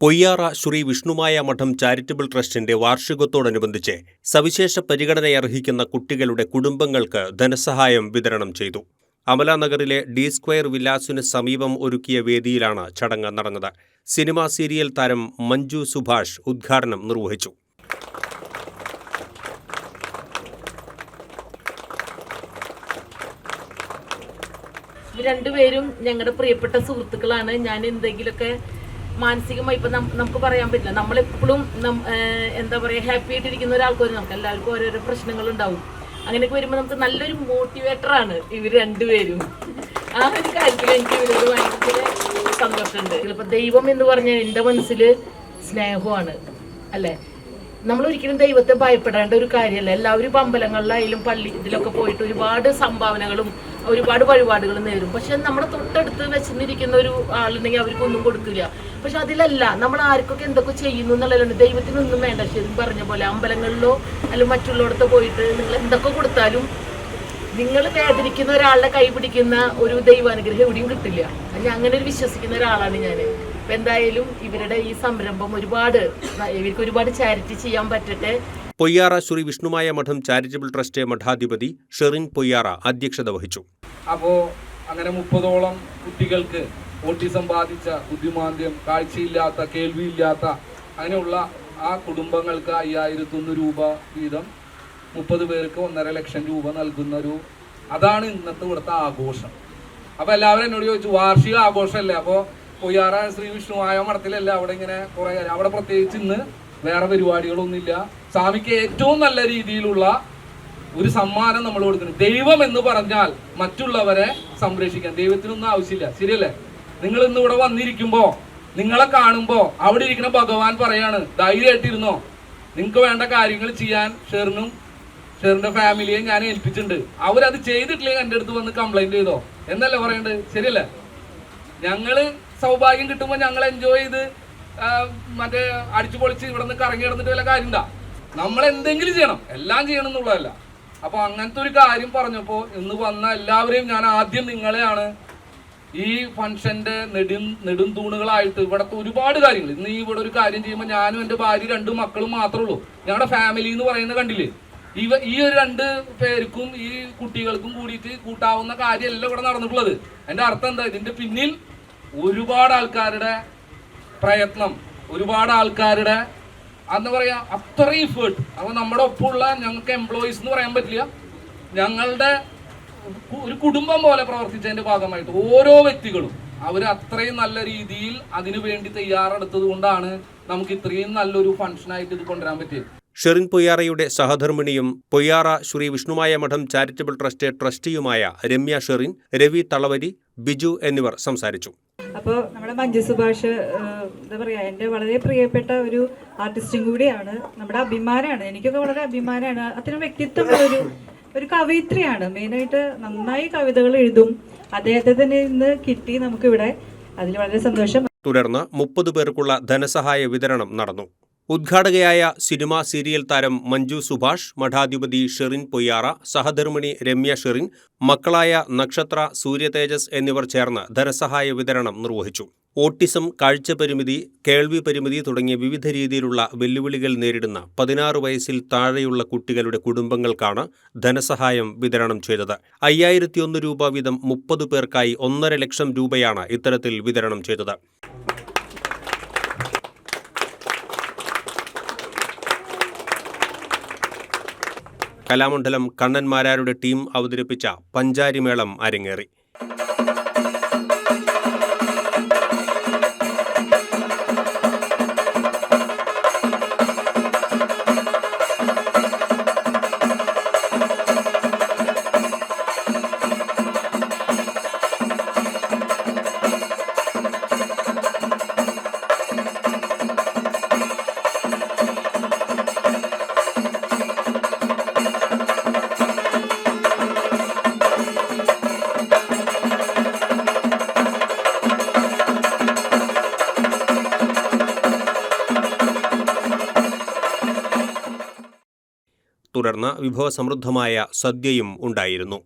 പൊയ്യാറ ശ്രീ വിഷ്ണുമായ മഠം ചാരിറ്റബിൾ ട്രസ്റ്റിന്റെ വാർഷികത്തോടനുബന്ധിച്ച് സവിശേഷ പരിഗണനയർഹിക്കുന്ന കുട്ടികളുടെ കുടുംബങ്ങൾക്ക് ധനസഹായം വിതരണം ചെയ്തു. അമലാനഗറിലെ ഡി സ്ക്വയർ വില്ലാസിന് സമീപം ഒരുക്കിയ വേദിയിലാണ് ചടങ്ങ് നടന്നത്. സിനിമാ സീരിയൽ താരം മഞ്ജു സുഭാഷ് ഉദ്ഘാടനം നിർവഹിച്ചു. രണ്ടുപേരും ഞങ്ങളുടെ പ്രിയപ്പെട്ട സുഹൃത്തുക്കളാണ്. ഞാൻ എന്തെങ്കിലുമൊക്കെ മാനസികമായി ഇപ്പം നമുക്ക് പറയാൻ പറ്റില്ല. നമ്മളെപ്പോഴും എന്താ പറയുക, ഹാപ്പി ആയിട്ടിരിക്കുന്ന ഒരാൾക്കൊരു നമുക്ക് എല്ലാവർക്കും ഓരോരോ പ്രശ്നങ്ങളുണ്ടാവും. അങ്ങനെയൊക്കെ വരുമ്പോൾ നമുക്ക് നല്ലൊരു മോട്ടിവേറ്ററാണ് ഇവർ രണ്ടുപേരും. ആ ഒരു കാര്യത്തിൽ എനിക്ക് ഇവരോട് ഭയങ്കര സന്തോഷമുണ്ട്. ചിലപ്പോൾ ദൈവം എന്ന് പറഞ്ഞാൽ എൻ്റെ മനസ്സിൽ സ്നേഹമാണ്, അല്ലേ? നമ്മളൊരിക്കലും ദൈവത്തെ ഭയപ്പെടേണ്ട ഒരു കാര്യമല്ല. എല്ലാവരും ഇപ്പം അമ്പലങ്ങളിലായാലും പള്ളി ഇതിലൊക്കെ പോയിട്ട് ഒരുപാട് സംഭാവനകളും ഒരുപാട് വഴിപാടുകളും നേരും. പക്ഷെ നമ്മുടെ തൊട്ടടുത്ത് വെച്ചിരിക്കുന്ന ഒരു ആളുണ്ടെങ്കിൽ അവർക്കൊന്നും കൊടുക്കില്ല. പക്ഷെ അതിലല്ല, നമ്മൾ ആർക്കൊക്കെ എന്തൊക്കെ ചെയ്യുന്നു എന്നുള്ളതാണ്. ദൈവത്തിനൊന്നും വേണ്ട. ശരിക്കും പറഞ്ഞ പോലെ അമ്പലങ്ങളിലോ അല്ലെങ്കിൽ മറ്റുള്ളടത്തോ പോയിട്ട് നിങ്ങൾ എന്തൊക്കെ കൊടുത്താലും നിങ്ങൾ വേദനിക്കുന്ന ഒരാളുടെ കൈ പിടിക്കുന്ന ഒരു ദൈവാനുഗ്രഹം എവിടെയും കിട്ടില്ല. അങ്ങനെ ഒരു വിശ്വസിക്കുന്ന ഒരാളാണ് ഞാൻ. അപ്പം എന്തായാലും ഇവരുടെ ഈ സംരംഭം ഇവർക്ക് ഒരുപാട് ചാരിറ്റി ചെയ്യാൻ പറ്റട്ടെ. പൊയ്യാറ ശ്രീ വിഷ്ണുമായ മഠം ചാരിറ്റബിൾ ട്രസ്റ്റ് മഠാധിപതി ഷെറിൻ പൊയ്യാറ അധ്യക്ഷത വഹിച്ചു. അപ്പോൾ അങ്ങനെ 30ഓളം കുട്ടികൾക്ക് ഓട്ടിസം ബാധിച്ച, ബുദ്ധിമാന്ദ്യം, കാഴ്ചയില്ലാത്ത, കേൾവിയില്ലാത്ത അങ്ങനെയുള്ള ആ കുടുംബങ്ങൾക്ക് 5100 രൂപ വീതം 30 പേർക്ക് 1.5 ലക്ഷം രൂപ അതാണ് ഇന്നത്തെ ഇവിടുത്തെ ആഘോഷം. അപ്പോൾ എല്ലാവരും എന്നോട് ചോദിച്ചു, വാർഷിക ആഘോഷമല്ലേ? അപ്പോൾ പൊയ്യാറ ശ്രീ വിഷ്ണുമായ മഠത്തിലല്ല അവിടെ ഇങ്ങനെ കുറേ അവിടെ പ്രത്യേകിച്ച് ഇന്ന് വേറെ പരിപാടികളൊന്നുമില്ല. സ്വാമിക്ക് ഏറ്റവും നല്ല രീതിയിലുള്ള ഒരു സമ്മാനം നമ്മൾ കൊടുക്കുന്നു. ദൈവം എന്ന് പറഞ്ഞാൽ മറ്റുള്ളവരെ സംരക്ഷിക്കാൻ. ദൈവത്തിനൊന്നും ആവശ്യമില്ല, ശരിയല്ലേ? നിങ്ങൾ ഇന്ന് ഇവിടെ വന്നിരിക്കുമ്പോൾ നിങ്ങളെ കാണുമ്പോൾ അവിടെ ഇരിക്കുന്ന ഭഗവാൻ പറയാണ്, ധൈര്യമായിട്ടിരുന്നോ, നിങ്ങൾക്ക് വേണ്ട കാര്യങ്ങൾ ചെയ്യാൻ ഷെറിന്റെ ഫാമിലിയെ ഞാൻ ഏൽപ്പിച്ചിട്ടുണ്ട്. അവരത് ചെയ്തിട്ടില്ലെങ്കിൽ എൻ്റെ അടുത്ത് വന്ന് കംപ്ലൈന്റ് ചെയ്തോ എന്നല്ലേ പറയേണ്ടത്, ശരിയല്ലേ? ഞങ്ങള് സൗഭാഗ്യം കിട്ടുമ്പോൾ ഞങ്ങൾ എൻജോയ് ചെയ്ത് മറ്റേ അടിച്ചു പൊളിച്ച് ഇവിടെ നിന്ന് കറങ്ങി കിടന്നിട്ട് വല്ല കാര്യം ഉണ്ടാ? നമ്മൾ എന്തെങ്കിലും ചെയ്യണം, എല്ലാം ചെയ്യണം എന്നുള്ളതല്ല. അപ്പൊ അങ്ങനത്തെ ഒരു കാര്യം പറഞ്ഞപ്പോൾ ഇന്ന് വന്ന എല്ലാവരെയും ഞാൻ ആദ്യം നിങ്ങളെയാണ് ഈ ഫംഗ്ഷന്റെ നെടും തൂണുകളായിട്ട് ഇവിടുത്തെ ഒരുപാട് കാര്യങ്ങൾ. ഇന്ന് ഇവിടെ ഒരു കാര്യം ചെയ്യുമ്പോൾ ഞാനും എൻ്റെ ഭാര്യ 2 മക്കളും മാത്രമേ ഉള്ളൂ. ഞങ്ങളുടെ ഫാമിലി എന്ന് പറയുന്നത് കണ്ടില്ലേ? ഈ ഒരു 2 പേർക്കും ഈ കുട്ടികൾക്കും കൂടിയിട്ട് കൂട്ടാവുന്ന കാര്യമല്ല ഇവിടെ നടന്നിട്ടുള്ളത്. എൻ്റെ അർത്ഥം എന്താ? ഇതിന്റെ പിന്നിൽ ഒരുപാട് ആൾക്കാരുടെ പ്രയത്നം, ഒരുപാട് ആൾക്കാരുടെ എന്താ പറയാ, അത്രയും എഫേർട്ട്. അപ്പോൾ നമ്മുടെ ഒപ്പമുള്ള ഞങ്ങൾക്ക് എംപ്ലോയീസ് എന്ന് പറയാൻ പറ്റില്ല, ഞങ്ങളുടെ ഒരു കുടുംബം പോലെ പ്രവർത്തിച്ചതിന്റെ ഭാഗമായിട്ട് ഓരോ വ്യക്തികളും അവർ അത്രയും നല്ല രീതിയിൽ അതിനു വേണ്ടി തയ്യാറെടുത്തത് കൊണ്ടാണ് നമുക്ക് ഇത്രയും നല്ലൊരു ഫംഗ്ഷനായിട്ട് ഇത് കൊണ്ടുവരാൻ പറ്റിയത്. ഷെറിൻ പൊയ്യാറയുടെ സഹധർമ്മിണിയും പൊയ്യാറ ശ്രീ വിഷ്ണുമായ മഠം ചാരിറ്റബിൾ ട്രസ്റ്റ് ട്രസ്റ്റിയുമായ രമ്യ ഷെറിൻ, രവി തളവരി, ബിജു എന്നിവർ സംസാരിച്ചു. അപ്പോൾ നമ്മുടെ മഞ്ജു സുഭാഷ് എന്താ പറയുക, എൻ്റെ വളരെ പ്രിയപ്പെട്ട ഒരു ആർട്ടിസ്റ്റും കൂടിയാണ്. നമ്മുടെ അഭിമാനമാണ്, എനിക്കൊക്കെ വളരെ അഭിമാനമാണ്. അത്തരം വ്യക്തിത്വമുള്ള ഒരു കവയിത്രിയാണ്. മെയിനായിട്ട് നന്നായി കവിതകൾ എഴുതും. അദ്ദേഹത്തെ തന്നെ ഇന്ന് കിട്ടി നമുക്കിവിടെ, അതിൽ വളരെ സന്തോഷം. തുടർന്ന് 30 പേർക്കുള്ള ധനസഹായ വിതരണം നടന്നു. ഉദ്ഘാടകയായ സിനിമാ സീരിയൽ താരം മഞ്ജു സുഭാഷ്, മഠാധിപതി ഷെറിൻ പൊയ്യാറ, സഹധർമ്മിണി രമ്യ ഷെറിൻ, മക്കളായ നക്ഷത്ര, സൂര്യതേജസ് എന്നിവർ ചേർന്ന് ധനസഹായ വിതരണം നിർവഹിച്ചു. ഓട്ടിസം, കാഴ്ചപരിമിതി, കേൾവി പരിമിതി തുടങ്ങിയ വിവിധ രീതിയിലുള്ള വെല്ലുവിളികൾ നേരിടുന്ന 16 വയസ്സിൽ താഴെയുള്ള കുട്ടികളുടെ കുടുംബങ്ങൾക്കാണ് ധനസഹായം വിതരണം ചെയ്തത്. 5100 രൂപ വീതം 30 പേർക്കായി 1.5 ലക്ഷം രൂപയാണ് ഇത്തരത്തിൽ വിതരണം ചെയ്തത്. കലാമണ്ഡലം കണ്ണന്മാരാരുടെ ടീം അവതരിപ്പിച്ച പഞ്ചാരിമേളം അരങ്ങേറി. തുടർന്ന് വിഭവസമൃദ്ധമായ സദ്യയും ഉണ്ടായിരുന്നു.